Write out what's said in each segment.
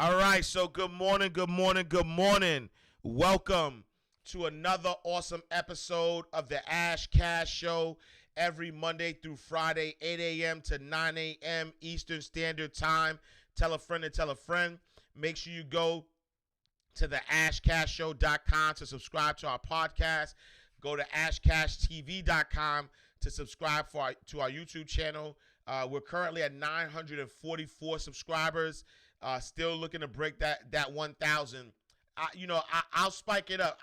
All right, so good morning, good morning, good morning. Welcome to another awesome episode of the Ash Cash Show every Monday through Friday, 8 a.m. to 9 a.m. Eastern Standard Time. Tell a friend to tell a friend. Make sure you go to the ashcashshow.com to subscribe to our podcast. Go to ashcashtv.com to subscribe to our YouTube channel. We're currently at 944 subscribers. Still looking to break that 1,000. I'll spike it up.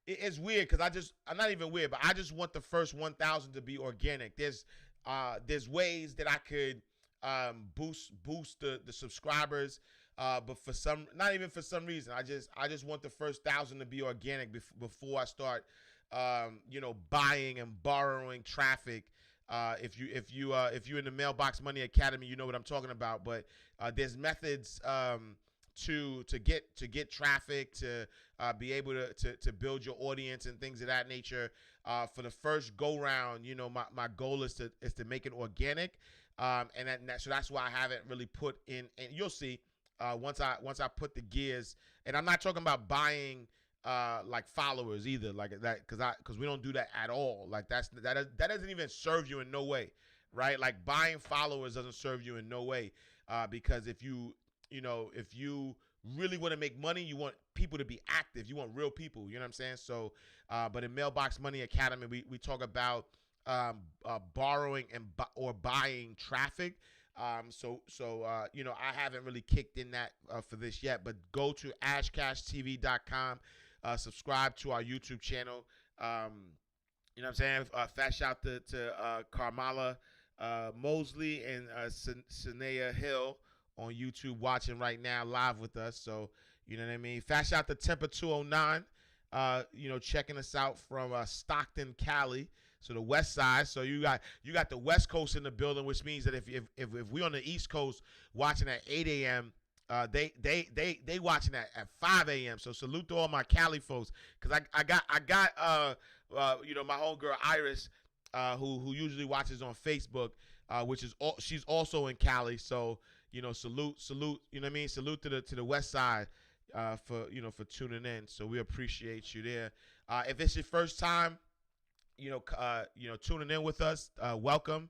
It's weird because I'm not even weird, but I just want the first 1,000 to be organic. There's ways that I could boost the subscribers. But not even for some reason, I just want the first 1,000 to be organic before I start, buying and borrowing traffic. If you're in the Mailbox Money Academy, you know what I'm talking about. But there's methods to get traffic, to be able to build your audience and things of that nature. For the first go round, my goal is to make it organic, so that's why I haven't really put in. And you'll see once I put the gears. And I'm not talking about buying like followers either, like that, because we don't do that at all. Like that doesn't even serve you in no way, right? Like buying followers doesn't serve you in no way, because if you really want to make money, you want people to be active. You want real people. You know what I'm saying? So, but in Mailbox Money Academy, we talk about borrowing or buying traffic. I haven't really kicked in that for this yet, but go to ashcashtv.com, subscribe to our YouTube channel. You know what I'm saying? Fast shout to Carmela Mosley and Sanea Hill on YouTube watching right now live with us. So, you know what I mean? Fast shout to Temper 209, checking us out from Stockton, Cali. So the West Side. So you got the West Coast in the building, which means that if we on the East Coast watching at 8 a.m., they watching at 5 a.m. So salute to all my Cali folks, because I got my homegirl Iris, who usually watches on Facebook, she's also in Cali. So salute, you know what I mean? Salute to the West Side for tuning in. So we appreciate you there. If it's your first time, tuning in with us, welcome.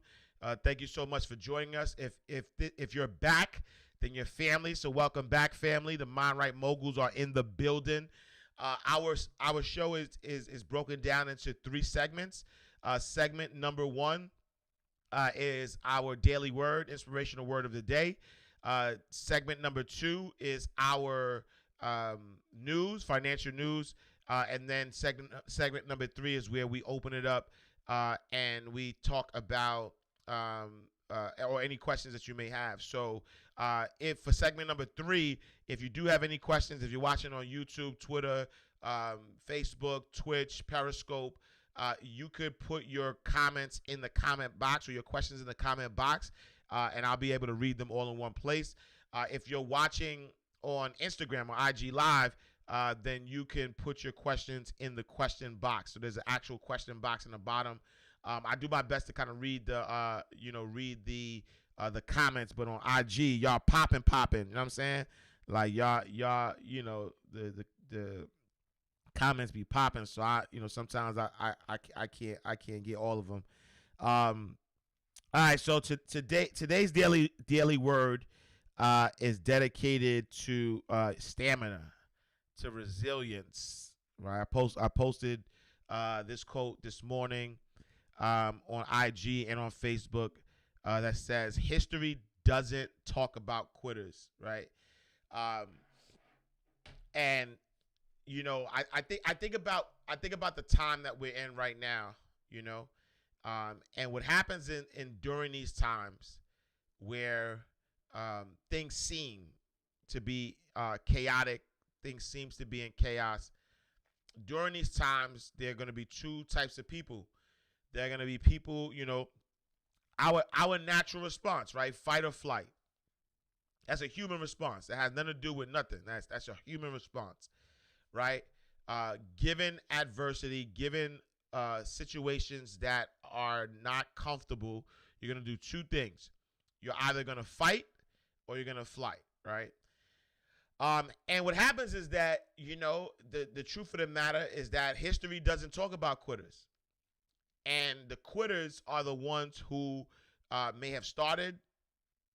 Thank you so much for joining us. If you're back, then you're family. So welcome back, family. The Mind Right Moguls are in the building. Our show is broken down into 3 segments. Segment number 1 is our daily word, inspirational word of the day. Segment number 2 is our news, financial news. And then segment number 3 is where we open it up and we talk about or any questions that you may have. So if for segment number 3, if you do have any questions, if you're watching on YouTube, Twitter, Facebook, Twitch, Periscope, you could put your comments in the comment box, or your questions in the comment box, and I'll be able to read them all in one place. If you're watching on Instagram or IG Live, then you can put your questions in the question box. So there's an actual question box in the bottom. I do my best to kind of read the comments, but on IG, y'all popping. You know what I'm saying? Like y'all, the comments be popping. So sometimes I can't get all of them. All right. So today's daily word is dedicated to stamina, to resilience, right? I posted this quote this morning on IG and on Facebook that says, "History doesn't talk about quitters," right? And I think about the time that we're in right now, and what happens during these times where things seem to be chaotic. Things seems to be in chaos. During these times, there are going to be 2 types of people. There are going to be people, our natural response, right? Fight or flight. That's a human response. It has nothing to do with nothing. That's a human response, right? Given adversity, given situations that are not comfortable, you're going to do 2 things. You're either going to fight or you're going to flight, right? And what happens is that, the truth of the matter is that history doesn't talk about quitters. And the quitters are the ones who may have started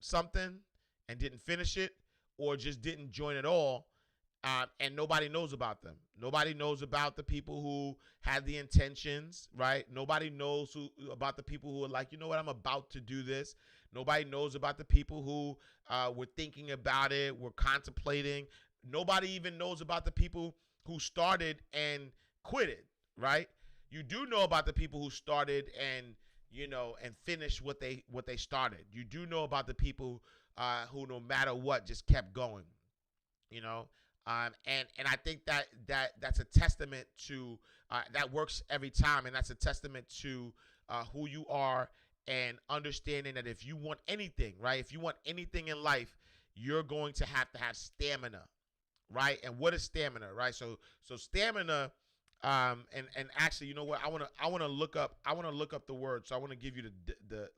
something and didn't finish it, or just didn't join at all, and nobody knows about them. Nobody knows about the people who had the intentions, right? Nobody knows about the people who are like, you know what, I'm about to do this. Nobody knows about the people who were thinking about it, were contemplating. Nobody even knows about the people who started and quit it, right? You do know about the people who started and finished what they started. You do know about the people who, no matter what, just kept going. And I think that's a testament to that works every time, and that's a testament to who you are, and understanding that if you want anything, right? If you want anything in life, you're going to have stamina, right? And what is stamina, right? So stamina, and actually, you know what? I want to look up the word. So I want to give you the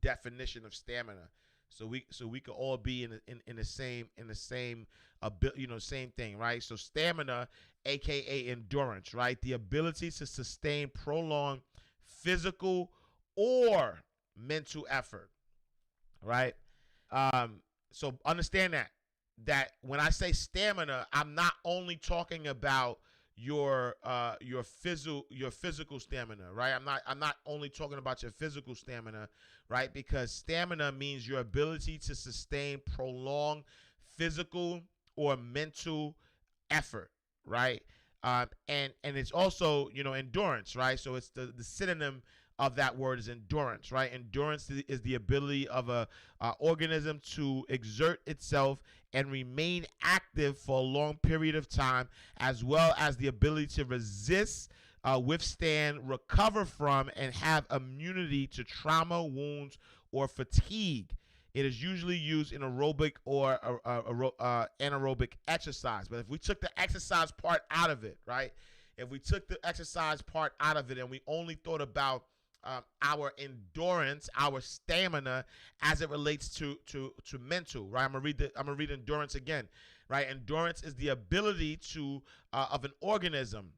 definition of stamina. So we could all be in the same same thing, right? So stamina, aka endurance, right? The ability to sustain prolonged physical or mental effort, right? So understand that when I say stamina, I'm not only talking about your physical stamina, right? I'm not only talking about your physical stamina, right? Because stamina means your ability to sustain prolonged physical or mental effort, right? And it's also endurance, right? So it's the synonym of that word is endurance, right? Endurance is the ability of a organism to exert itself and remain active for a long period of time, as well as the ability to resist, withstand, recover from, and have immunity to trauma, wounds, or fatigue. It is usually used in aerobic or anaerobic exercise. But if we took the exercise part out of it, right? If we took the exercise part out of it and we only thought about our endurance, our stamina, as it relates to mental, right? I'm gonna read endurance again, right? Endurance is the ability of an organism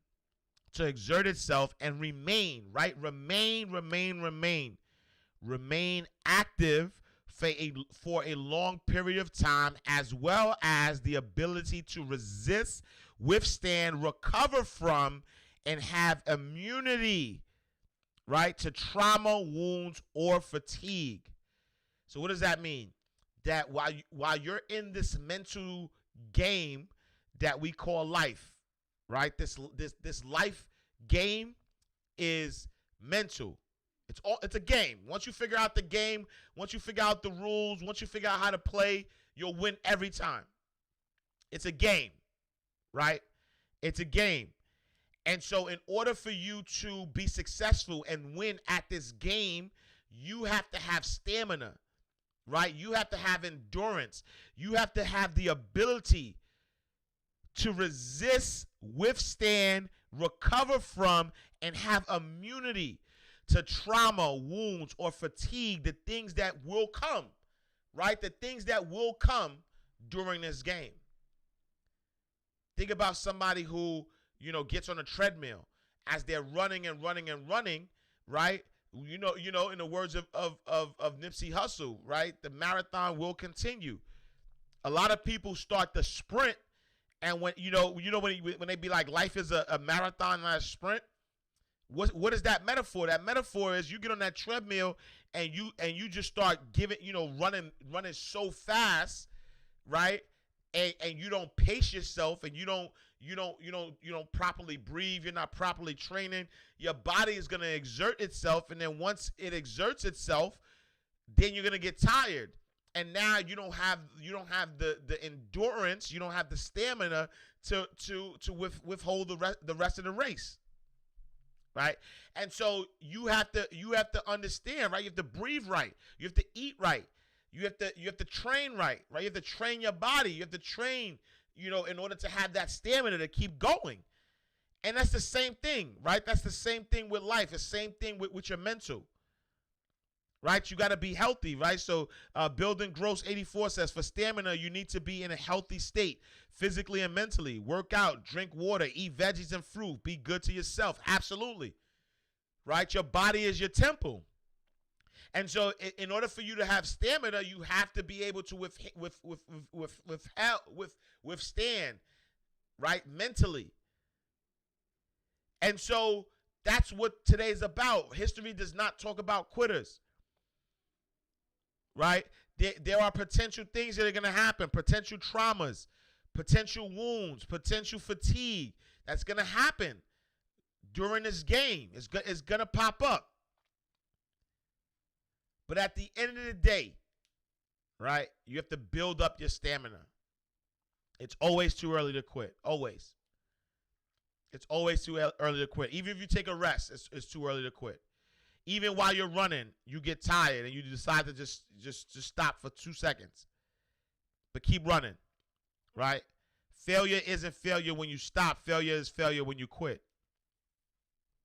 to exert itself and remain, right? Remain active for a long period of time, as well as the ability to resist, withstand, recover from, and have immunity, right, to trauma, wounds, or fatigue. So what does that mean? That while you're in this mental game that we call life, right? This life game is mental. It's a game. Once you figure out the game, once you figure out the rules, once you figure out how to play, you'll win every time. It's a game, right? It's a game. And so in order for you to be successful and win at this game, you have to have stamina, right? You have to have endurance. You have to have the ability to resist, withstand, recover from, and have immunity to trauma, wounds, or fatigue, the things that will come, right? The things that will come during this game. Think about somebody who, gets on a treadmill as they're running and running and running, right? In the words of Nipsey Hussle, right? The marathon will continue. A lot of people start the sprint, and when they be like, life is a marathon, not a sprint. What is that metaphor? That metaphor is you get on that treadmill and you just start running so fast, right? And you don't pace yourself, and you don't properly breathe. You're not properly training. Your body is gonna exert itself, and then once it exerts itself, then you're gonna get tired. And now you don't have the endurance, you don't have the stamina to withhold the rest of the race. Right? And so you have to understand, right? You have to breathe right. You have to eat right. You have to train right? You have to train your body. You have to train, in order to have that stamina to keep going. And that's the same thing, right? That's the same thing with life. The same thing with your mental. right? You got to be healthy, right? So Building Gross 84 says, for stamina, you need to be in a healthy state, physically and mentally. Work out, drink water, eat veggies and fruit, be good to yourself. Absolutely, right? Your body is your temple. And so in order for you to have stamina, you have to be able to withstand, right, mentally. And so that's what today's about. History does not talk about quitters, right? There are potential things that are going to happen, potential traumas, potential wounds, potential fatigue that's going to happen during this game. It's going to pop up. But at the end of the day, right, you have to build up your stamina. It's always too early to quit. Always. It's always too early to quit. Even if you take a rest, it's too early to quit. Even while you're running, you get tired and you decide to just stop for 2 seconds. But keep running, right? Failure isn't failure when you stop. Failure is failure when you quit.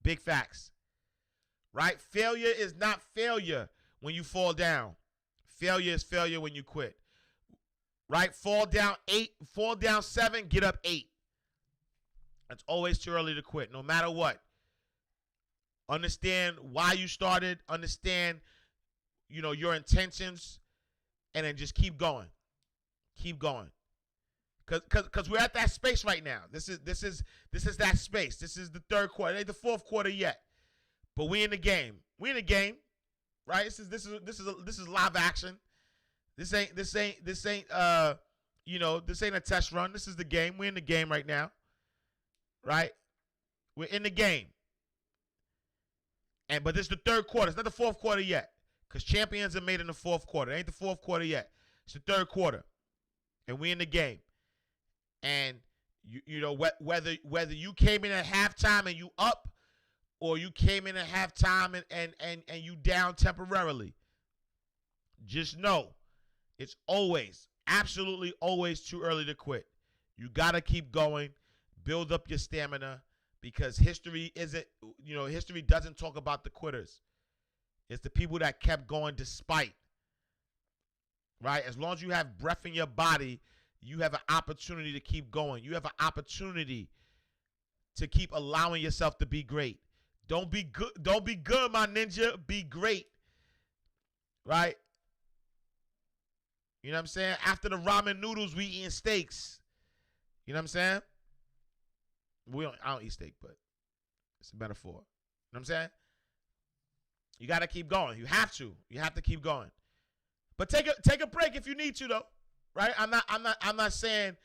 Big facts, right? Failure is not failure when you fall down. Failure is failure when you quit, right? Fall down 8, fall down 7, get up 8. It's always too early to quit, no matter what. Understand why you started. Understand, your intentions, and then just keep going. Keep going. Cause we're at that space right now. This is that space. This is the third quarter. It ain't the fourth quarter yet, but we in the game. We in the game, right? This is live action. This ain't this ain't a test run. This is the game. We're in the game right now. Right? We're in the game. But this is the third quarter. It's not the fourth quarter yet. Because champions are made in the fourth quarter. It ain't the fourth quarter yet. It's the third quarter. And we in the game. And whether you came in at halftime and you up, or you came in at halftime and you down temporarily, just know it's always, absolutely always too early to quit. You gotta keep going. Build up your stamina, because history doesn't talk about the quitters. It's the people that kept going despite, right? As long as you have breath in your body, you have an opportunity to keep going. You have an opportunity to keep allowing yourself to be great. Don't be good, my ninja. Be great, right? You know what I'm saying? After the ramen noodles, we eating steaks. You know what I'm saying? I don't eat steak, but it's a metaphor. You know what I'm saying? You got to keep going. You have to. You have to keep going. But take a break if you need to, though. Right? I'm not saying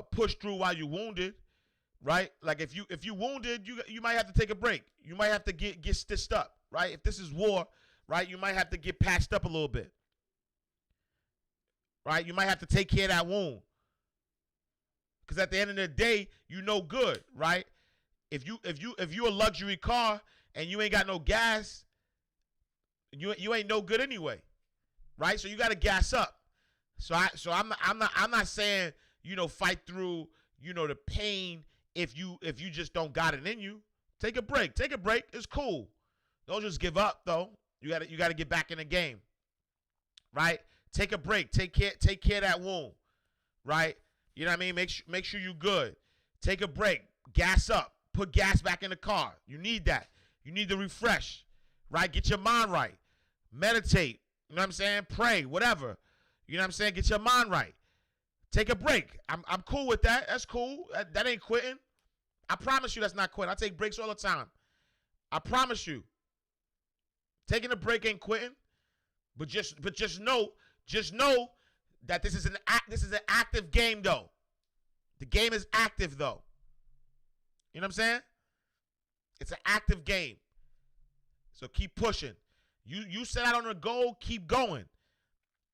push through while you're wounded. Right? Like if you wounded, you might have to take a break. You might have to get stitched up. Right? If this is war, right, you might have to get patched up a little bit. Right? You might have to take care of that wound. Because at the end of the day, good, right? If you a luxury car and you ain't got no gas, you ain't no good anyway, right? So you got to gas up. So I'm not saying fight through the pain if you just don't got it in you. Take a break. It's cool. Don't just give up though. You got to get back in the game, right? Take a break. Take care of that wound, right? You know what I mean? Make sure you're good. Take a break. Gas up. Put gas back in the car. You need that. You need to refresh, right? Get your mind right. Meditate. You know what I'm saying? Pray, whatever. You know what I'm saying? Get your mind right. Take a break. I'm cool with that. That's cool. That ain't quitting. I promise you that's not quitting. I take breaks all the time. I promise you. Taking a break ain't quitting. But just know that this is an active game, though. The game is active, though. You know what I'm saying? It's an active game. So keep pushing. You set out on a goal, keep going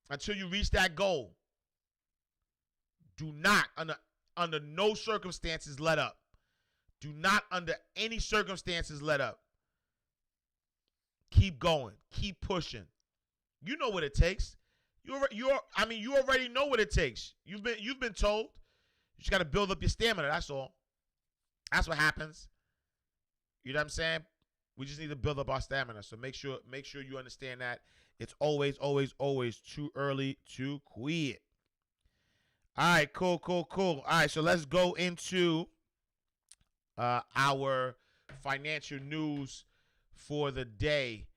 until you reach that goal. Do not, under no circumstances, let up. Do not, under any circumstances, let up. Keep going. Keep pushing. You know what it takes. You already know what it takes. You've been told. You just got to build up your stamina. That's all. That's what happens. You know what I'm saying? We just need to build up our stamina. So make sure you understand that it's always too early to quit. All right, cool. All right, so let's go into our financial news for the day.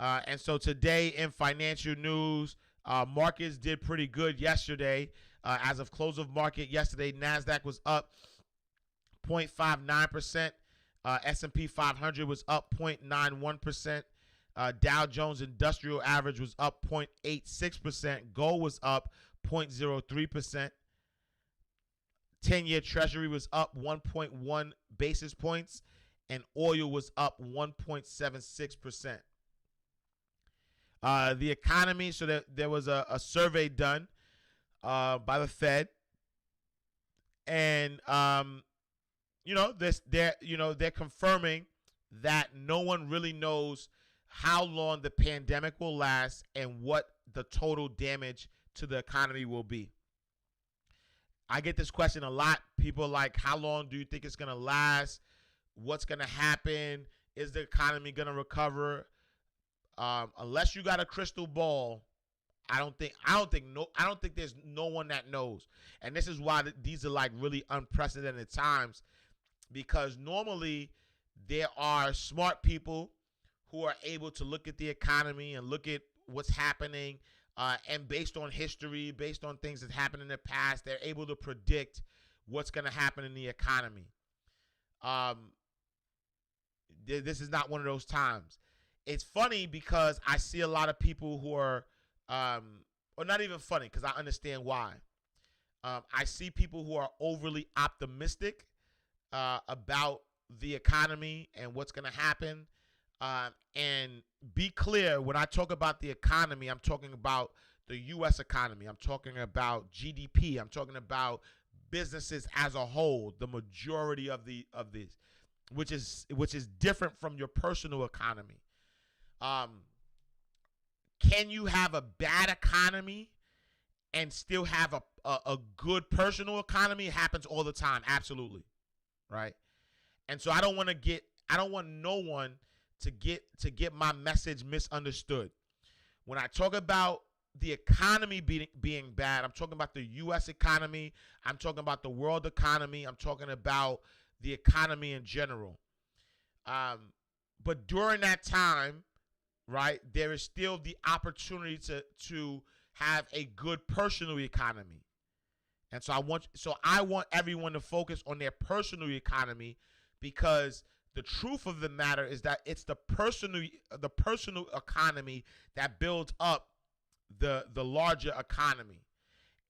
And so today in financial news, markets did pretty good yesterday. As of close of market yesterday, NASDAQ was up 0.59%. S&P 500 was up 0.91%. Dow Jones Industrial Average was up 0.86%. Gold was up 0.03%. 10-year Treasury was up 1.1 basis points, and oil was up 1.76%. The economy, so there was a survey done by the Fed, and they're confirming that no one really knows how long the pandemic will last and what the total damage to the economy will be. I get this question a lot. People are like, how long do you think it's going to last? What's going to happen? Is the economy going to recover? Unless you got a crystal ball, I don't think there's no one that knows. And this is why these are like really unprecedented times, because normally there are smart people who are able to look at the economy and look at what's happening, and based on history, based on things that happened in the past, they're able to predict what's going to happen in the economy. This is not one of those times. It's funny because I see a lot of people who are, or not even funny, because I understand why. I see people who are overly optimistic about the economy and what's going to happen. And be clear, when I talk about the economy, I'm talking about the U.S. economy. I'm talking about GDP. I'm talking about businesses as a whole, the majority of this, which is different from your personal economy. Can you have a bad economy and still have a good personal economy? It happens all the time. Absolutely. Right. And so I don't want no one to get my message misunderstood. When I talk about the economy being bad, I'm talking about the U.S. economy. I'm talking about the world economy. I'm talking about the economy in general. But during that time, right, there is still the opportunity to have a good personal economy. And so I want everyone to focus on their personal economy, because the truth of the matter is that it's the personal economy that builds up the larger economy.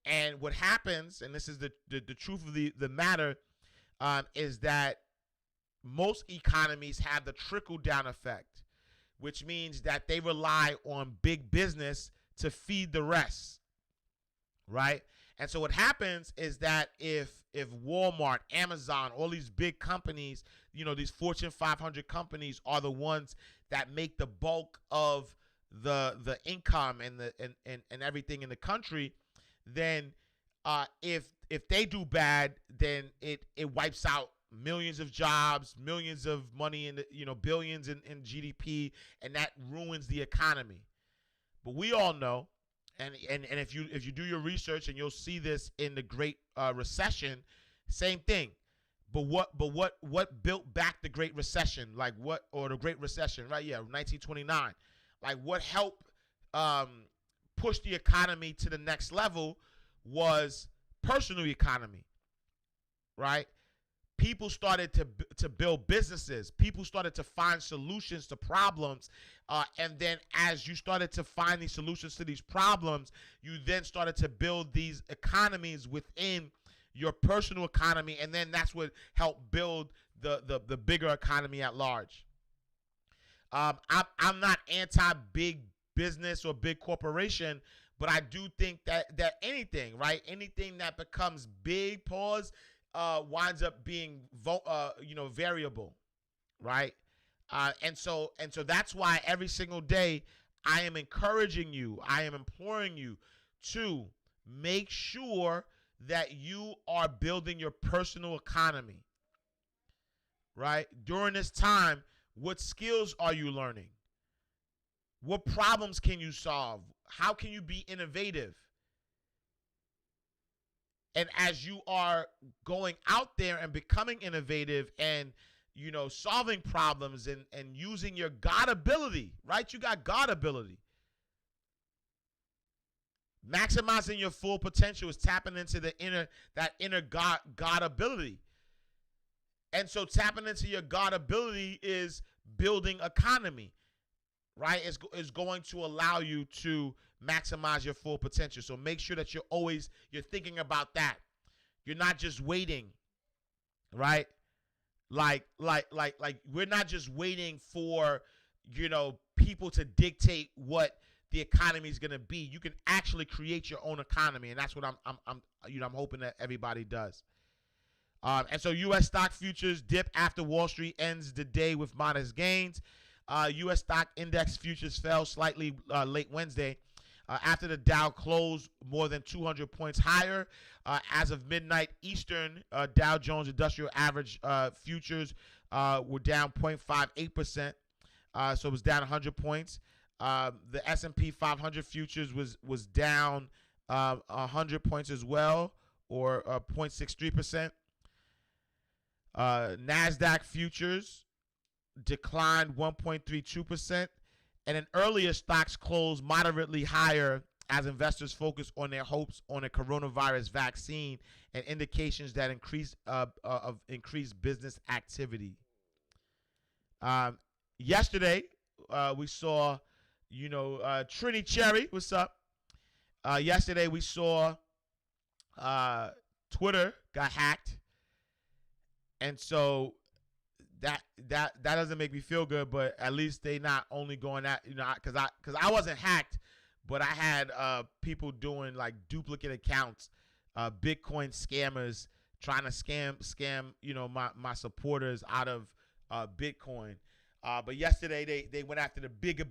And what happens, and this is the truth of the matter, is that most economies have the trickle-down effect, which means that they rely on big business to feed the rest, right? And so what happens is that if Walmart, Amazon, all these big companies, these Fortune 500 companies are the ones that make the bulk of the income and everything in the country, then if they do bad, then it wipes out millions of jobs, millions of money in billions in GDP, and that ruins the economy. But we all know, and if you do your research, and you'll see this in the Great Recession, same thing. But what built back the Great Recession? Or the Great Recession, right? Yeah, 1929. Like, what helped push the economy to the next level was personal economy, right? People started to build businesses. People started to find solutions to problems. And then as you started to find these solutions to these problems, you then started to build these economies within your personal economy. And then that's what helped build the bigger economy at large. I'm not anti-big business or big corporation, but I do think that anything, right? Anything that becomes big, winds up being variable, right? And so that's why every single day I am encouraging you, I am imploring you to make sure that you are building your personal economy, right? During this time, What skills are you learning? What problems can you solve? How can you be innovative? And as you are going out there and becoming innovative and solving problems and using your God ability, right? You got God ability. Maximizing your full potential is tapping into that inner God ability. And so tapping into your God ability is building economy, right? Is going to allow you to maximize your full potential. So make sure that you're thinking about that. You're not just waiting, right? Like we're not just waiting for people to dictate what the economy is going to be. You can actually create your own economy, and that's what I'm hoping that everybody does. And so U.S. stock futures dip after Wall Street ends the day with modest gains. U.S. stock index futures fell slightly late Wednesday after the Dow closed more than 200 points higher. As of midnight Eastern, Dow Jones Industrial Average futures were down 0.58%, so it was down 100 points. The S&P 500 futures was down 100 points as well, or 0.63%. NASDAQ futures declined 1.32%, and in earlier stocks closed moderately higher as investors focus on their hopes on a coronavirus vaccine and indications that of increased business activity. Yesterday, we saw, Trini Cherry, what's up? Yesterday, we saw Twitter got hacked. And so that doesn't make me feel good, but at least they not only going at, because I wasn't hacked, but I had people doing like duplicate accounts, Bitcoin scammers trying to scam my supporters out of Bitcoin. But yesterday they went after the bigger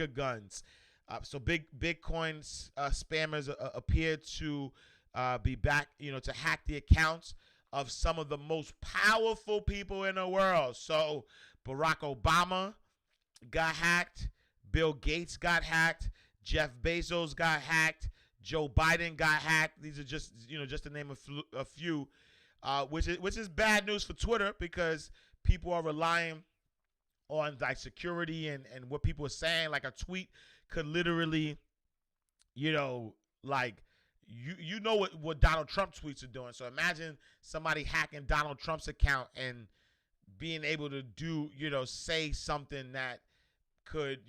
guns. So big Bitcoin spammers appeared to be back, to hack the accounts of some of the most powerful people in the world. So Barack Obama got hacked, Bill Gates got hacked, Jeff Bezos got hacked, Joe Biden got hacked. These are just to name a few, which is bad news for Twitter, because people are relying on like security and what people are saying. Like a tweet could literally, like what Donald Trump tweets are doing. So imagine somebody hacking Donald Trump's account and being able to do, say something that could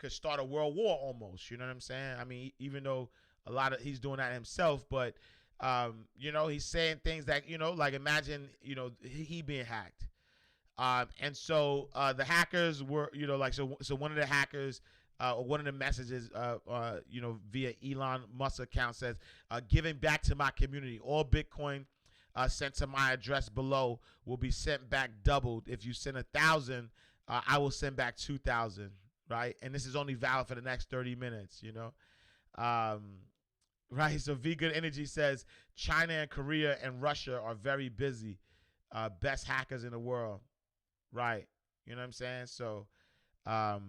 start a world war almost. You know what I'm saying? I mean, even though he's doing that himself, but he's saying things that, like imagine, he being hacked. And so the hackers were, so one of the hackers, one of the messages, via Elon Musk account says, giving back to my community. All Bitcoin sent to my address below will be sent back doubled. If you send 1,000, I will send back 2,000. Right, and this is only valid for the next 30 minutes. Right. So Vegan Energy says China and Korea and Russia are very busy. Best hackers in the world. Right. You know what I'm saying? So, I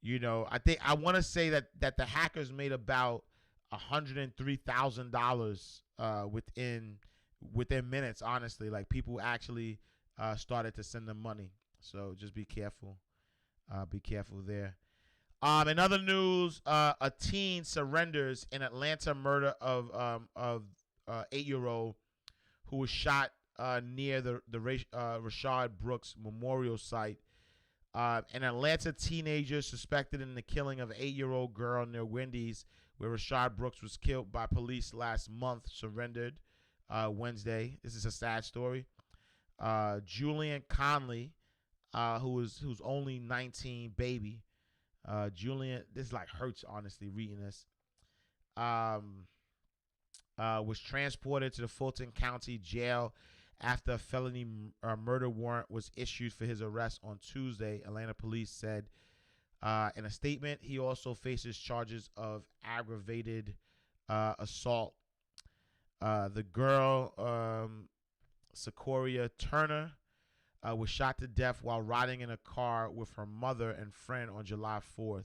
want to say that the hackers made about $103,000 within minutes. Honestly, like people actually started to send them money. So just be careful. Be careful there. In other news, a teen surrenders in Atlanta murder of 8-year-old who was shot near the Rayshard Brooks Memorial Site. An Atlanta teenager suspected in the killing of an 8-year-old girl near Wendy's, where Rayshard Brooks was killed by police last month, surrendered Wednesday. This is a sad story. Julian Conley, who's only 19, baby. Julian, this like hurts honestly reading this. Was transported to the Fulton County Jail after a felony murder warrant was issued for his arrest on Tuesday. Atlanta police said in a statement. He also faces charges of aggravated assault. The girl, Sequoia Turner, was shot to death while riding in a car with her mother and friend on July 4th.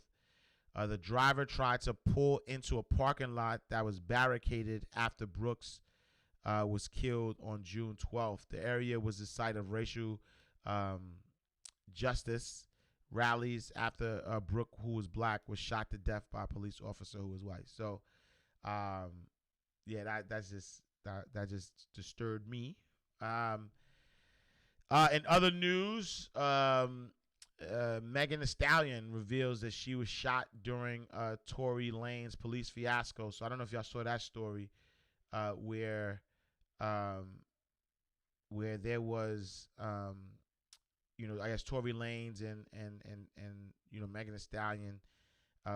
The driver tried to pull into a parking lot that was barricaded after Brooks was killed on June 12th. The area was the site of racial um, justice rallies after Brooke, who was black, was shot to death by a police officer who was white. So, yeah, that just disturbed me. In other news, Megan Thee Stallion reveals that she was shot during Tory Lanez police fiasco. So I don't know if y'all saw that story, where there was, I guess Tory Lanez and Megan Thee Stallion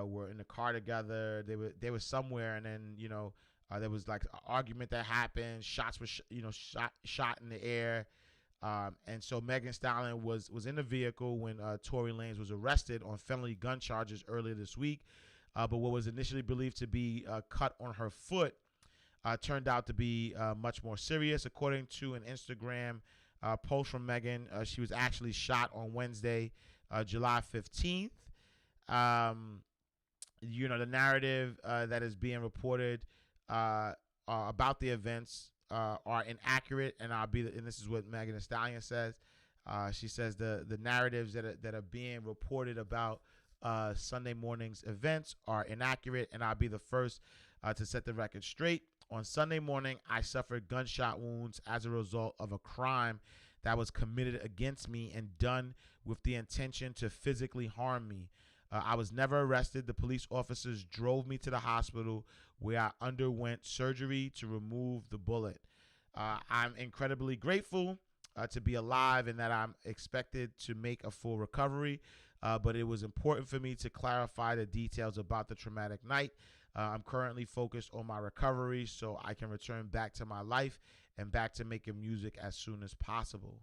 were in the car together. They were somewhere, and then there was like an argument that happened. Shots were shot in the air. And so Megan Thee Stallion was in the vehicle when Tory Lanez was arrested on felony gun charges earlier this week. But what was initially believed to be a cut on her foot turned out to be much more serious. According to an Instagram post from Megan, she was actually shot on Wednesday, July 15th. The narrative that is being reported about the events are inaccurate, and this is what Megan Thee Stallion says. She says the narratives that are being reported about Sunday morning's events are inaccurate, and I'll be the first to set the record straight. On Sunday morning, I suffered gunshot wounds as a result of a crime that was committed against me and done with the intention to physically harm me. I was never arrested. The police officers drove me to the hospital where I underwent surgery to remove the bullet. I'm incredibly grateful to be alive and that I'm expected to make a full recovery, but it was important for me to clarify the details about the traumatic night. I'm currently focused on my recovery so I can return back to my life and back to making music as soon as possible.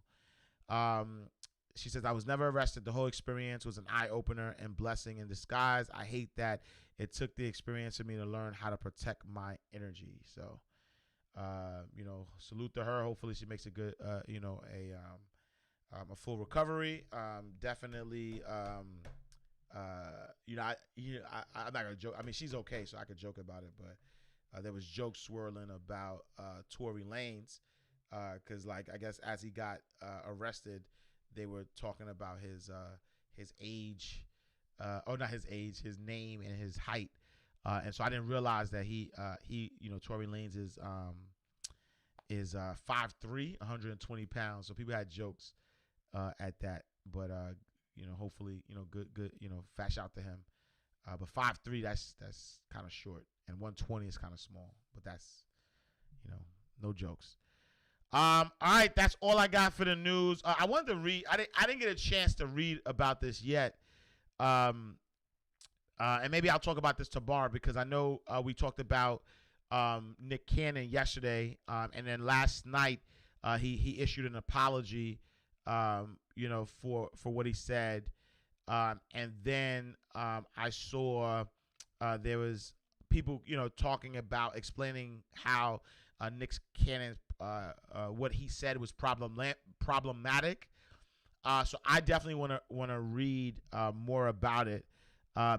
She says, I was never arrested. The whole experience was an eye-opener and blessing in disguise. I hate that it took the experience for me to learn how to protect my energy. So, salute to her. Hopefully she makes a good, a full recovery. Definitely, I'm not going to joke. I mean, she's okay, so I could joke about it. But there was jokes swirling about Tory Lanez because, I guess as he got arrested, they were talking about his age, not his age, his name and his height, and so I didn't realize that he Tory Lanez is 5'3", 120 pounds. So people had jokes at that, but hopefully good fat shout to him. But 5'3", that's kind of short, and 120 is kind of small, but that's no jokes. All right, that's all I got for the news. I wanted to read. I didn't get a chance to read about this yet. And maybe I'll talk about this tomorrow because I know we talked about Nick Cannon yesterday, and then last night he issued an apology, for what he said, and then I saw there was people talking about explaining how Nick Cannon's what he said was problematic. So I definitely want to read more about it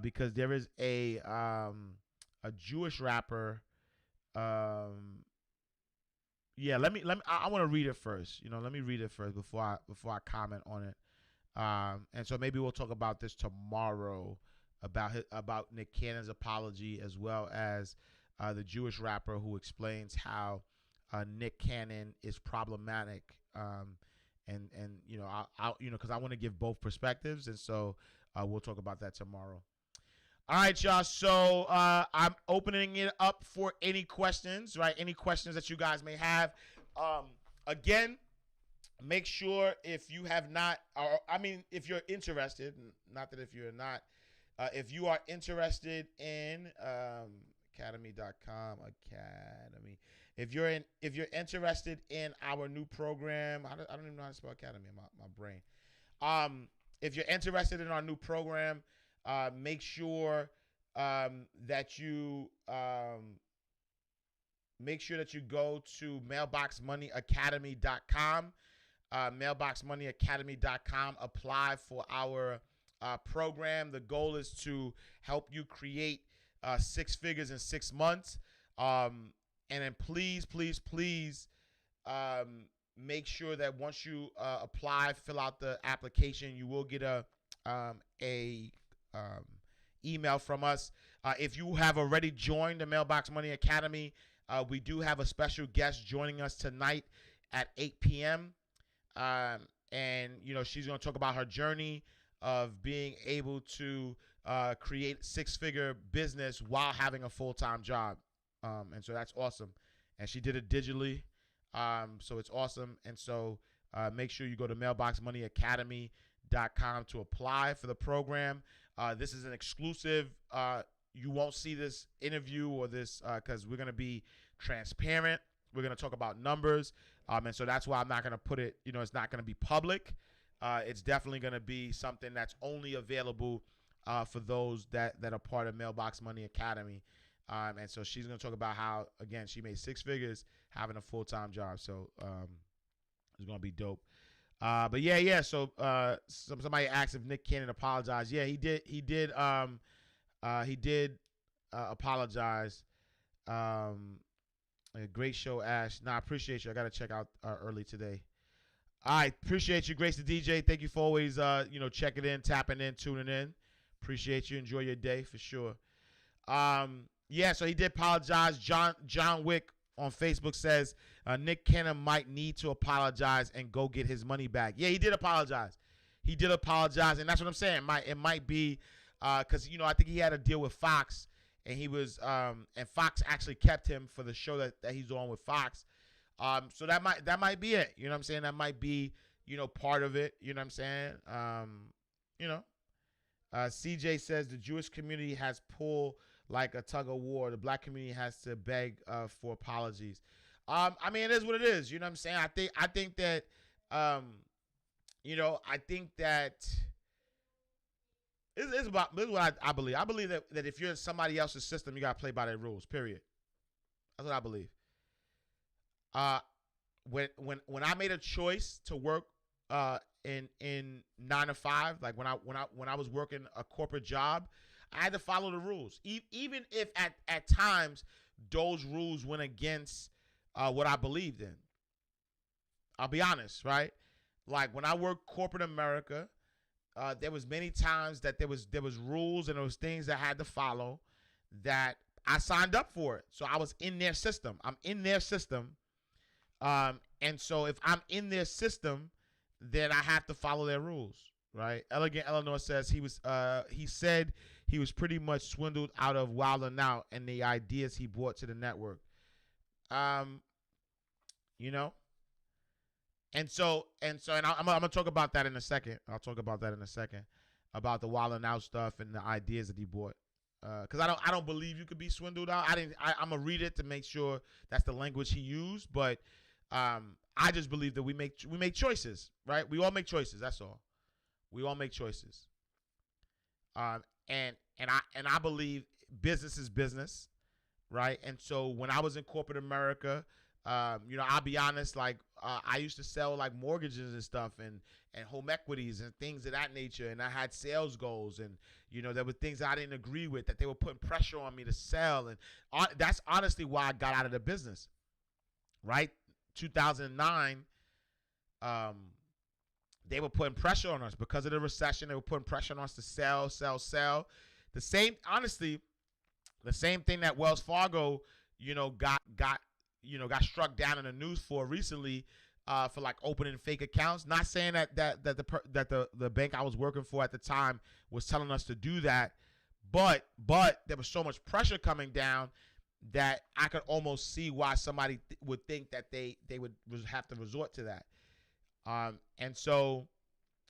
because there is a Jewish rapper. I want to read it first. Let me read it first before I comment on it. And so maybe we'll talk about this tomorrow about Nick Cannon's apology, as well as the Jewish rapper who explains how Nick Cannon is problematic, and I'll because I want to give both perspectives, and so we'll talk about that tomorrow. All right, y'all. So I'm opening it up for any questions, right? Any questions that you guys may have. Again, make sure if you have not, if you're interested, not that if you're not, if you are interested in academy.com, if you're interested in our new program, I don't even know how to spell academy in my brain. If you're interested in our new program, make sure that you go to mailboxmoneyacademy.com. mailboxmoneyacademy.com. Apply for our program. The goal is to help you create six figures in 6 months. And then please, please, please make sure that once you apply, fill out the application, you will get a email from us. If you have already joined the Mailbox Money Academy, we do have a special guest joining us tonight at 8 p.m. And she's going to talk about her journey of being able to create six-figure business while having a full-time job. And so that's awesome. And she did it digitally. So it's awesome. And so make sure you go to mailboxmoneyacademy.com to apply for the program. This is an exclusive. You won't see this interview or this because we're going to be transparent. We're going to talk about numbers. And so that's why I'm not going to put it, it's not going to be public. It's definitely going to be something that's only available for those that are part of Mailbox Money Academy. And so she's going to talk about how, again, she made six figures having a full-time job. So it's going to be dope. But yeah. So somebody asked if Nick Cannon apologized. Yeah, he did apologize. A great show, Ash. I appreciate you. I got to check out early today. All right, appreciate you, Grace the DJ. Thank you for always, checking in, tapping in, tuning in. Appreciate you. Enjoy your day for sure. Yeah, so he did apologize. John Wick on Facebook says Nick Cannon might need to apologize and go get his money back. Yeah, he did apologize. He did apologize, and that's what I'm saying. It might be because I think he had a deal with Fox, and he was and Fox actually kept him for the show that he's on with Fox. So that might be it. You know what I'm saying? That might be part of it. You know what I'm saying? CJ says the Jewish community has pulled like a tug of war. The black community has to beg for apologies. I mean, it is what it is. You know what I'm saying? I think that this is what I believe. I believe that if you're in somebody else's system, you gotta play by their rules. Period. That's what I believe. When I made a choice to work in 9 to 5, like when I was working a corporate job, I had to follow the rules, even if at times those rules went against what I believed in. I'll be honest, right? Like when I worked corporate America, there was many times that there was rules and there was things that I had to follow that I signed up for it. So I was in their system. I'm in their system. And so if I'm in their system, then I have to follow their rules, right? Elegant Eleanor says he said he was pretty much swindled out of Wild 'N Out and the ideas he brought to the network. And I'm gonna talk about that in a second. I'll talk about that in a second about the Wild 'N Out stuff and the ideas that he brought. Because I don't believe you could be swindled out. I'm gonna read it to make sure that's the language he used, but I just believe that we make choices, right? We all make choices. That's all. We all make choices. And I believe business is business, right? And so when I was in corporate America, I'll be honest, like I used to sell like mortgages and stuff and home equities and things of that nature, and I had sales goals, and there were things I didn't agree with that they were putting pressure on me to sell, and that's honestly why I got out of the business, right? 2009, they were putting pressure on us because of the recession. They were putting pressure on us to sell. The same thing that Wells Fargo, got struck down in the news for recently, for like opening fake accounts. Not saying that the bank I was working for at the time was telling us to do that, but there was so much pressure coming down that I could almost see why somebody would think that they would have to resort to that. And so,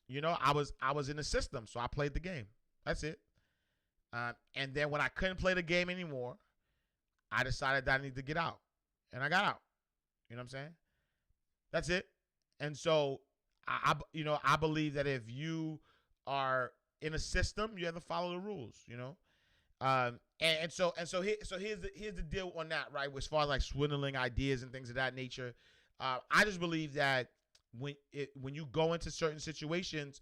I was in the system, so I played the game. That's it. And then when I couldn't play the game anymore, I decided that I need to get out, and I got out. You know what I'm saying? That's it. And so I believe that if you are in a system, you have to follow the rules. So here's the deal on that, right? As far as like swindling ideas and things of that nature, I just believe that when you go into certain situations,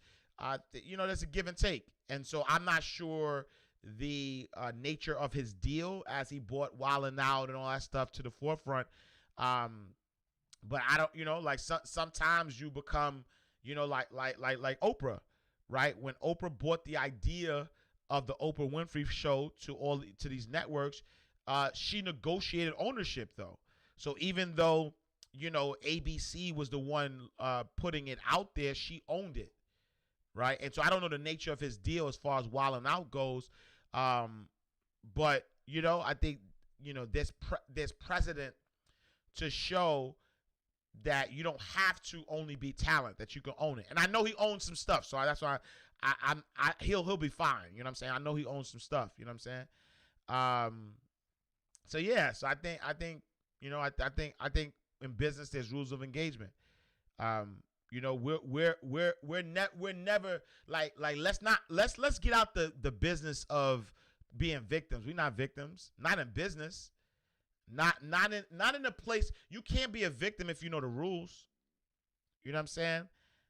there's a give and take. And so I'm not sure the nature of his deal as he brought Wildin' Out and all that stuff to the forefront. But I don't, like sometimes you become, like Oprah, right? When Oprah brought the idea of the Oprah Winfrey Show to these networks, she negotiated ownership though. So even though ABC was the one putting it out there, she owned it, right? And so I don't know the nature of his deal as far as Wildin' Out goes, but I think there's precedent to show that you don't have to only be talent, that you can own it. And I know he owns some stuff, so that's why he'll be fine. You know what I'm saying? I know he owns some stuff. You know what I'm saying? So yeah. So I think I think in business there's rules of engagement. We're never like let's get out the business of being victims. We're not victims. Not in business. Not in a place. You can't be a victim if you know the rules. You know what I'm saying?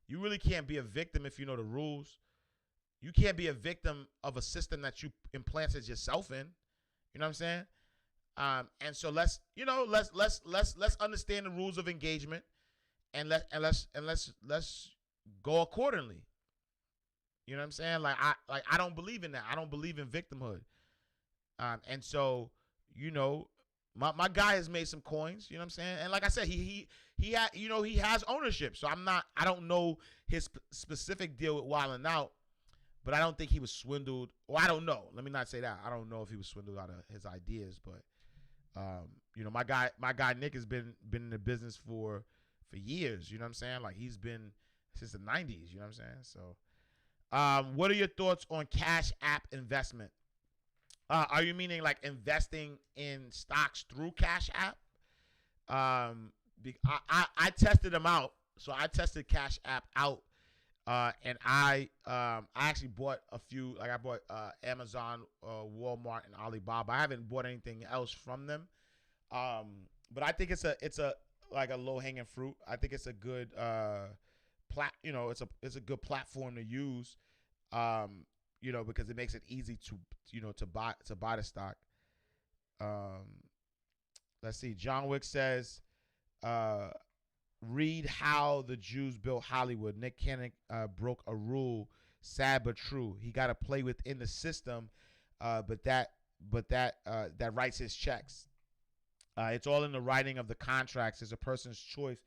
You really can't be a victim if you know the rules. You can't be a victim of a system that you implanted yourself in. You know what I'm saying? And so let's understand the rules of engagement, and let's go accordingly. You know what I'm saying? Like I don't believe in that. I don't believe in victimhood. And so my guy has made some coins. You know what I'm saying? And like I said, he has ownership. So I don't know his specific deal with Wildin' Out, but I don't think he was swindled. Or I don't know. Let me not say that. I don't know if he was swindled out of his ideas, but my guy Nick has been in the business for years. You know what I'm saying? Like he's been since the 90s. You know what I'm saying? So, what are your thoughts on Cash App investment? Are you meaning like investing in stocks through Cash App? I tested them out. So I tested Cash App out, and I actually bought a few. Like I bought Amazon, Walmart, and Alibaba. I haven't bought anything else from them, but I think it's a like a low hanging fruit. I think it's a good it's a good platform to use. Because it makes it easy to buy the stock. Let's see. John Wick says, read How the Jews Built Hollywood. Nick Cannon broke a rule. Sad but true. He got to play within the system, but that writes his checks. It's all in the writing of the contracts. It's a person's choice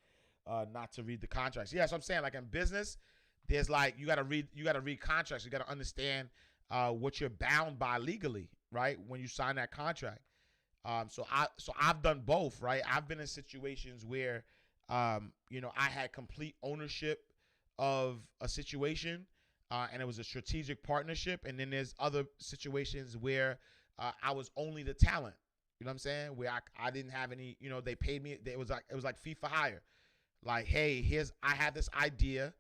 not to read the contracts. Yeah, so I'm saying, like in business, there's like you gotta read contracts. You gotta understand what you're bound by legally, right? When you sign that contract. So I've done both, right? I've been in situations where I had complete ownership of a situation, and it was a strategic partnership. And then there's other situations where I was only the talent. You know what I'm saying? Where I didn't have any. They paid me. It was like fee for hire. Like, hey, I have this idea.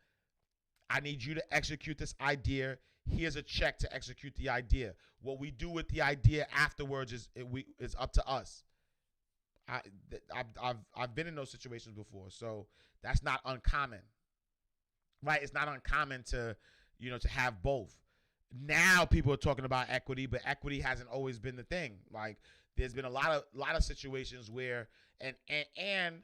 I need you to execute this idea. Here's a check to execute the idea. What we do with the idea afterwards is up to us. I've been in those situations before, so that's not uncommon, right? It's not uncommon to have both. Now people are talking about equity, but equity hasn't always been the thing. Like there's been a lot of situations where and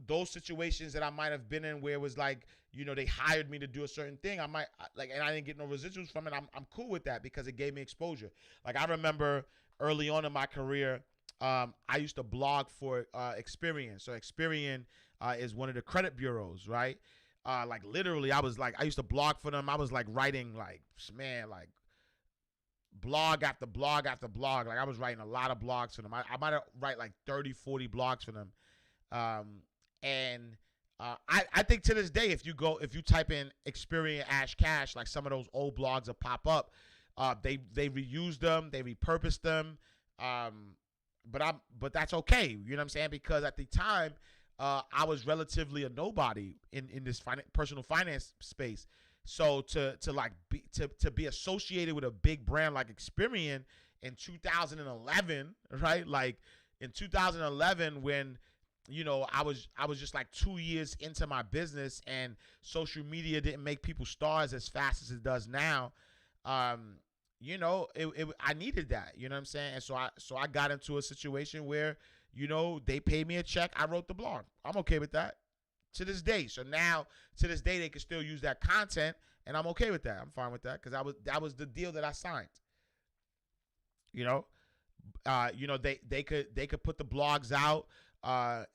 those situations that I might have been in where it was like, they hired me to do a certain thing. I might and I didn't get no residuals from it. I'm cool with that because it gave me exposure. Like I remember early on in my career, I used to blog for Experian. So Experian is one of the credit bureaus, right? Like literally I used to blog for them. I was like writing like blog after blog after blog. Like I was writing a lot of blogs for them. I might write like 30, 40 blogs for them. I think to this day, if you type in Experian Ash Cash, like some of those old blogs will pop up. They reused them, they repurposed them. But that's okay. You know what I'm saying? Because at the time, I was relatively a nobody in this personal finance space. So to be associated with a big brand like Experian in 2011, right? Like in 2011 when I was just like 2 years into my business, and social media didn't make people stars as fast as it does now. Um, I needed that. You know what I'm saying? And so I got into a situation where they paid me a check. I wrote the blog. I'm okay with that to this day. So now to this day they can still use that content, and I'm okay with that. I'm fine with that because that was the deal that I signed. You know, they could put the blogs out.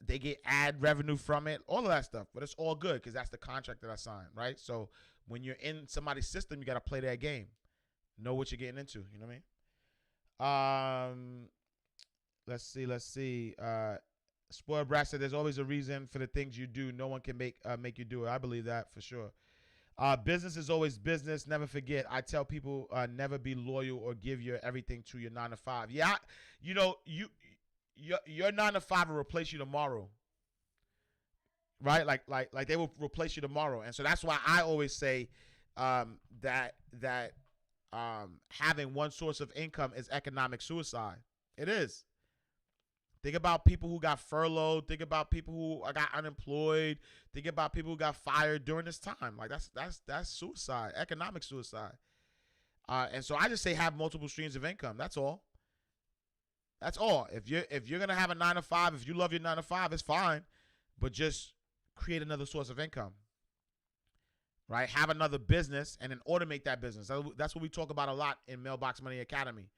They get ad revenue from it, all of that stuff. But it's all good because that's the contract that I signed, right? So when you're in somebody's system, you got to play that game, know what you're getting into. You know what I mean? Let's see. Spoiled Brat said, "There's always a reason for the things you do. No one can make you do it." I believe that for sure. Business is always business. Never forget. I tell people, never be loyal or give your everything to your 9 to 5. Yeah, your 9 to 5 will replace you tomorrow, right? Like they will replace you tomorrow, and so that's why I always say that having one source of income is economic suicide. It is. Think about people who got furloughed. Think about people who got unemployed. Think about people who got fired during this time. Like that's suicide, economic suicide. And so I just say have multiple streams of income. That's all. That's all. If you're gonna have a 9 to 5, if you love your 9 to 5, it's fine, but just create another source of income. Right? Have another business and then automate that business. That's what we talk about a lot in Mailbox Money Academy.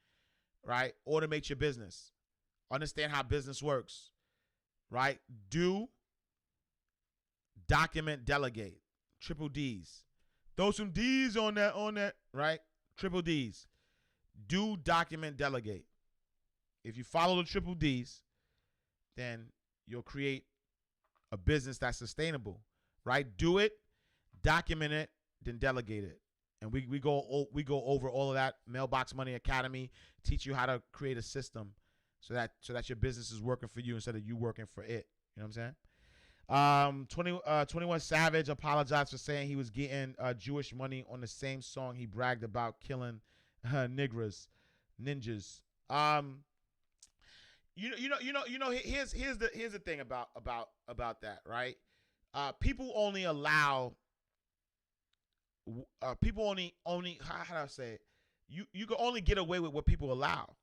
Right? Automate your business. Understand how business works, right? Do, document, delegate. Triple D's. Throw some D's on that, right? Triple D's. Do, document, delegate. If you follow the triple D's, then you'll create a business that's sustainable, right? Do it, document it, then delegate it. And we go over all of that. Mailbox Money Academy, teach you how to create a system. So that your business is working for you instead of you working for it. You know what I'm saying? 21 Savage apologized for saying he was getting Jewish money on the same song he bragged about killing ninjas. Here's the thing about that, right? People only allow how do I say it? You can only get away with what people allow.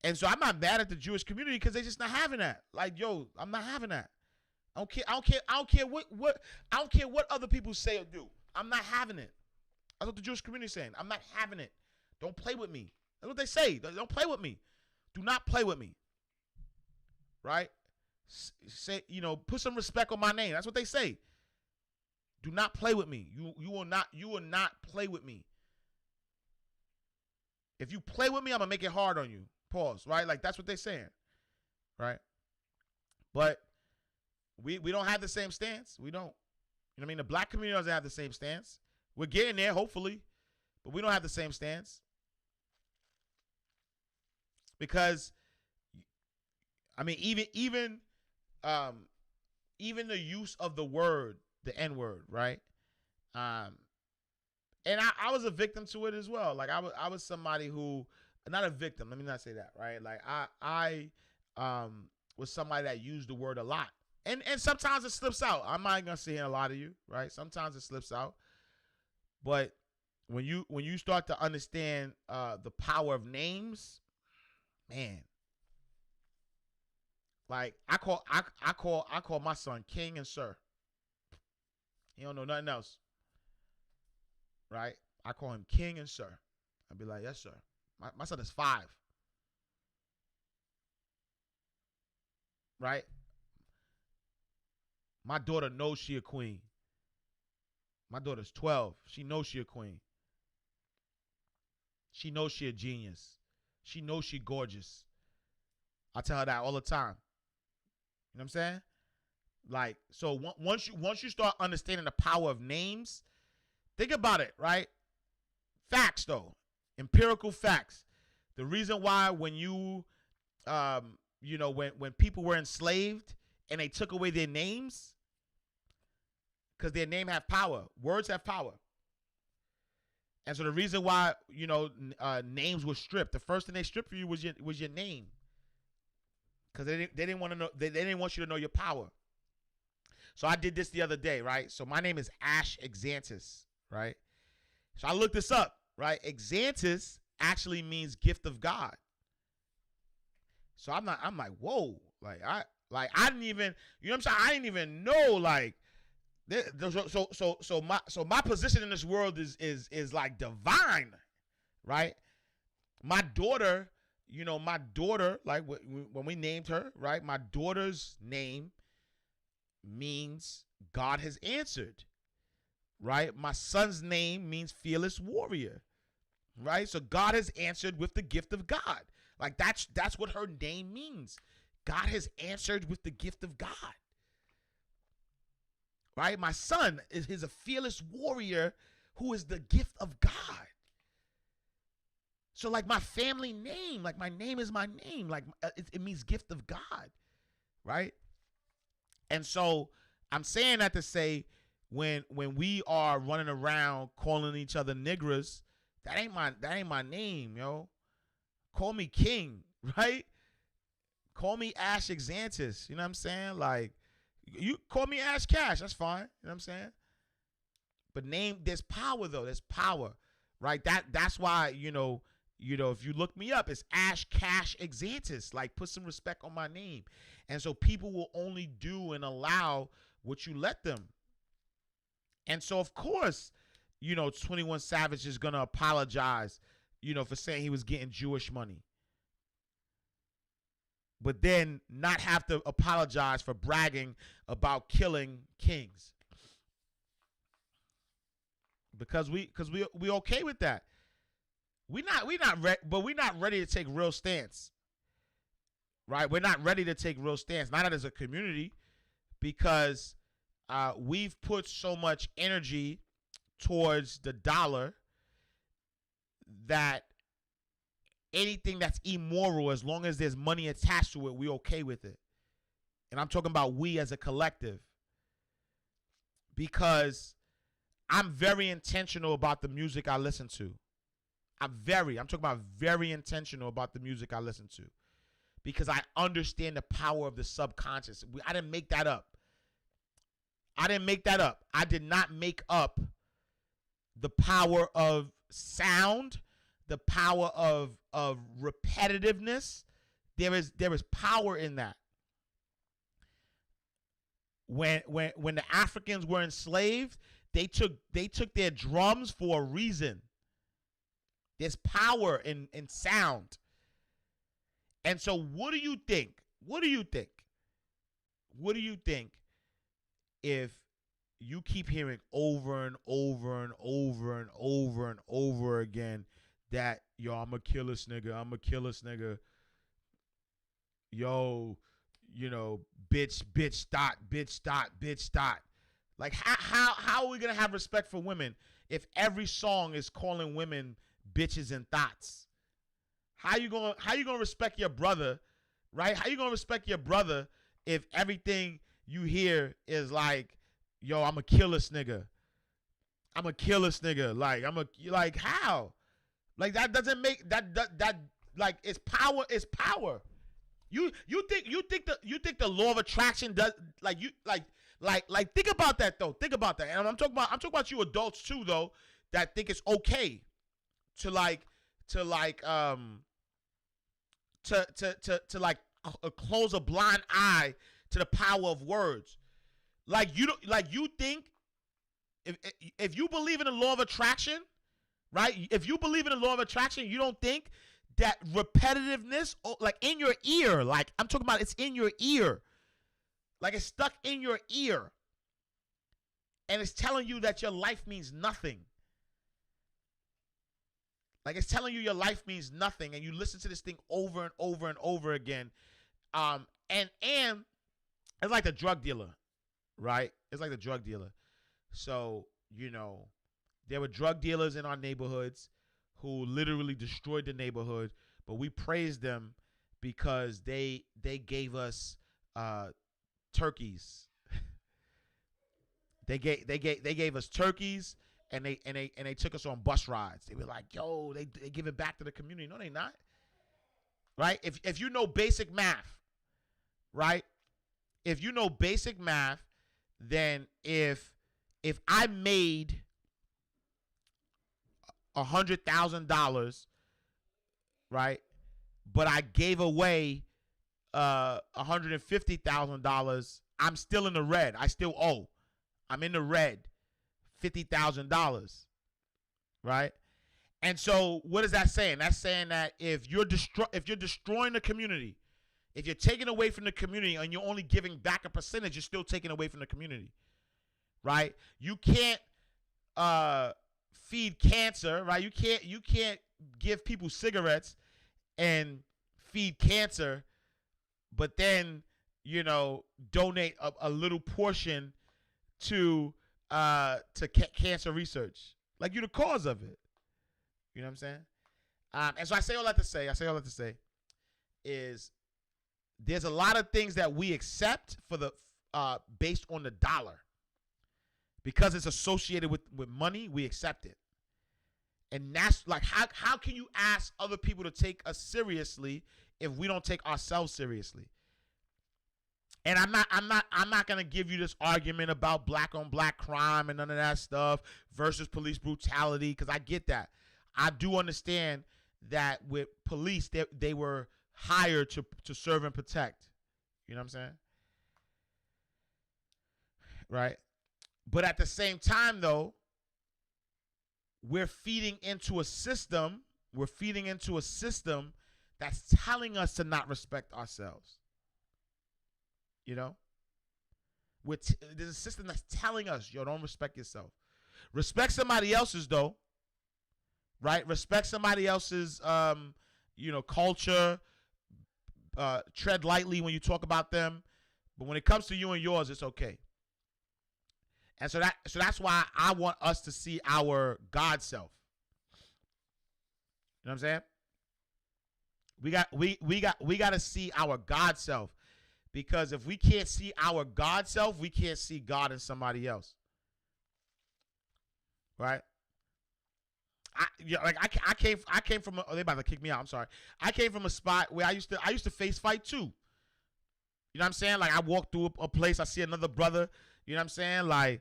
And so I'm not mad at the Jewish community because they're just not having that. Like, yo, I'm not having that. I don't care what other people say or do. I'm not having it. That's what the Jewish community is saying. I'm not having it. Don't play with me. That's what they say. Don't play with me. Do not play with me. Right? Say, put some respect on my name. That's what they say. Do not play with me. You will not play with me. If you play with me, I'm gonna make it hard on you. Pause, right? Like that's what they're saying, right? But we don't have the same stance. We don't. You know what I mean? The black community doesn't have the same stance. We're getting there, hopefully, but we don't have the same stance because, I mean, even the use of the word, the N-word, right? And I was a victim to it as well. Like I was somebody who. Not a victim. Let me not say that, right? Like I was somebody that used the word a lot, and sometimes it slips out. I'm not gonna say a lot of you, right? Sometimes it slips out, but when you start to understand the power of names, man. Like I call my son King and Sir. He don't know nothing else, right? I call him King and Sir. I'd be like, yes, sir. My son is 5. Right? My daughter knows she a queen. My daughter's 12. She knows she a queen. She knows she a genius. She knows she gorgeous. I tell her that all the time. You know what I'm saying? Like, so once you start understanding the power of names, think about it, right? Facts, though. Empirical facts. The reason why when when people were enslaved and they took away their names, because their name have power. Words have power. And so the reason why, names were stripped, the first thing they stripped for you was your name. because they didn't want to know, they didn't want you to know your power. So I did this the other day, right? So my name is Ash Exantis, right? So I looked this up, right? Exantis actually means gift of God. So I'm like, whoa, I didn't even, you know what I'm saying? I didn't even know, like, so my position in this world is like divine, right? My daughter, like when we named her, right? My daughter's name means God has answered, right? My son's name means fearless warrior, right? So God has answered with the gift of God. Like that's what her name means. God has answered with the gift of God. Right? My son is a fearless warrior who is the gift of God. So like my family name, like my name is my name. Like it means gift of God. Right? And so I'm saying that to say when we are running around calling each other niggers, that ain't my name, yo. Call me King, right? Call me Ash Exantis. You know what I'm saying? Like, you call me Ash Cash. That's fine. You know what I'm saying? But there's power, though. There's power, right? That's why, if you look me up, it's Ash Cash Exantis. Like, put some respect on my name. And so people will only do and allow what you let them. And so, of course, 21 Savage is going to apologize, for saying he was getting Jewish money. But then not have to apologize for bragging about killing kings. Because we okay with that. We're not ready to take real stance. Right? We're not ready to take real stance, not as a community, because we've put so much energy towards the dollar that anything that's immoral, as long as there's money attached to it, we're okay with it. And I'm talking about we as a collective. Because I'm very intentional about the music I listen to. I'm talking about very intentional about the music I listen to. Because I understand the power of the subconscious. I didn't make that up. I did not make up the power of sound, the power of repetitiveness. There is power in that. When the Africans were enslaved, they took their drums for a reason. There's power in sound. And so what do you think? What do you think if you keep hearing over and over and over and over and over again that, yo, I'm a killer nigga. Yo, bitch dot. Like how are we gonna have respect for women if every song is calling women bitches and thoughts? How you gonna respect your brother, right? How you gonna respect your brother if everything you hear is like, yo, I'm a killer nigga. Like how? Like that doesn't make that like it's power. You think the law of attraction does like think about that though. Think about that. And I'm talking about you adults too though that think it's okay to close a blind eye to the power of words. You think if you believe in the law of attraction, right? If you believe in the law of attraction, you don't think that repetitiveness, like in your ear, like I'm talking about, it's in your ear, like it's stuck in your ear, and it's telling you that your life means nothing. Like it's telling you your life means nothing, and you listen to this thing over and over and over again, and it's like the drug dealer, right? It's like the drug dealer. So there were drug dealers in our neighborhoods who literally destroyed the neighborhood, but we praised them because they gave us turkeys. They gave us turkeys, and they took us on bus rides. They were like, yo, they give it back to the community. No, they not. Right? If you know basic math, right? If you know basic math, then if I made $100,000, right, but I gave away $150,000, I'm still in the red. I still owe. I'm in the red, $50,000, right? And so, what is that saying? That's saying that if you're destroying the community, if you're taking away from the community and you're only giving back a percentage, you're still taking away from the community, right? You can't feed cancer, right? You can't give people cigarettes and feed cancer, but then, you know, donate a little portion to cancer research. Like, you're the cause of it. You know what I'm saying? And so I say all that to say is there's a lot of things that we accept for the based on the dollar. Because it's associated with money, we accept it. And that's like, how can you ask other people to take us seriously if we don't take ourselves seriously? And I'm not gonna give you this argument about black on black crime and none of that stuff versus police brutality, because I get that. I do understand that with police, they were hired to serve and protect. You know what I'm saying? Right? But at the same time, though, we're feeding into a system that's telling us to not respect ourselves. You know? There's a system that's telling us, yo, don't respect yourself. Respect somebody else's, though. Right? Respect somebody else's, culture. Tread lightly when you talk about them. But when it comes to you and yours, it's okay. And so that's why I want us to see our God self. You know what I'm saying? We got to see our God self, because if we can't see our God self, we can't see God in somebody else. Right? I came from they about to kick me out. I'm sorry. I came from a spot where I used to face fight too. You know what I'm saying? Like, I walk through a place, I see another brother. You know what I'm saying? I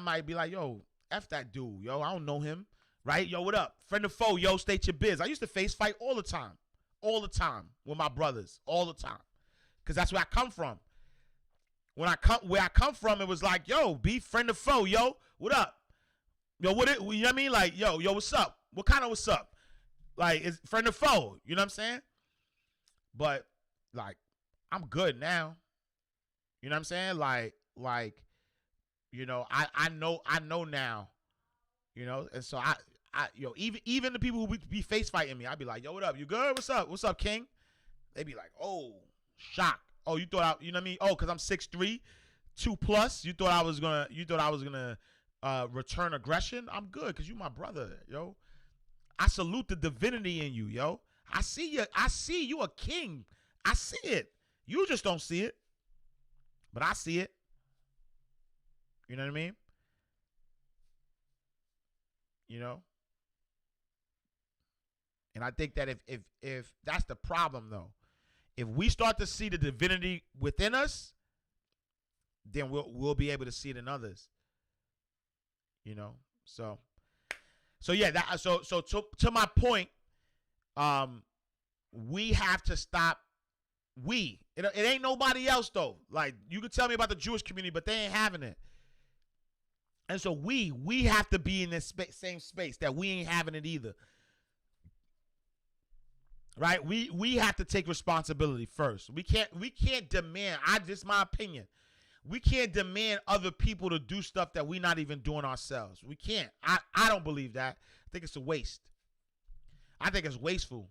might be like, yo, F that dude, yo, I don't know him, right? Yo, what up? Friend or foe, yo, state your biz. I used to face fight all the time with my brothers, all the time, because that's where I come from. Where I come from, it was like, yo, be friend or foe, yo, what up? Yo, you know what I mean? Like, yo, what's up? What kind of what's up? Like, it's friend or foe, you know what I'm saying? But, like, I'm good now. You know what I'm saying? Like, you know, I know now, you know, and so even the people who be face fighting me, I'd be like, yo, what up? You good? What's up, King? They be like, oh, shock. Oh, you know what I mean? Oh, cause I'm 6'3", 2+. You thought I was gonna return aggression? I'm good, cause you my brother, yo. I salute the divinity in you, yo. I see you a king. I see it. You just don't see it. But I see it. You know what I mean? You know? And I think that if that's the problem, though, if we start to see the divinity within us, then we'll be able to see it in others. You know? So yeah, to my point, we have to stop. It ain't nobody else, though. Like, you could tell me about the Jewish community, but they ain't having it. And so we have to be in this same space that we ain't having it either. Right? We have to take responsibility first. We can't demand. This is my opinion. We can't demand other people to do stuff that we're not even doing ourselves. We can't. I don't believe that. I think it's a waste. I think it's wasteful.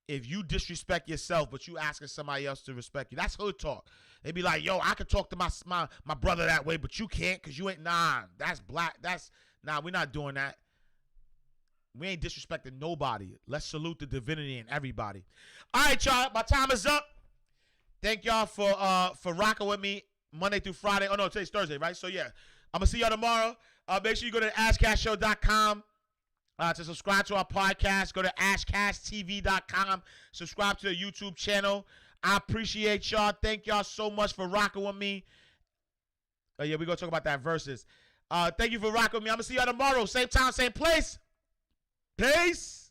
If you disrespect yourself, but you asking somebody else to respect you, that's hood talk. They be like, yo, I could talk to my brother that way, but you can't because you ain't. Nah, that's black. We're not doing that. We ain't disrespecting nobody. Let's salute the divinity in everybody. All right, y'all. My time is up. Thank y'all for rocking with me Monday through Friday. Oh, no, today's Thursday, right? So, yeah. I'm going to see y'all tomorrow. Make sure you go to AskCashShow.com. To subscribe to our podcast, go to ashcasttv.com. Subscribe to the YouTube channel. I appreciate y'all. Thank y'all so much for rocking with me. Yeah, we're going to talk about that versus. Thank you for rocking with me. I'm going to see y'all tomorrow. Same time, same place. Peace.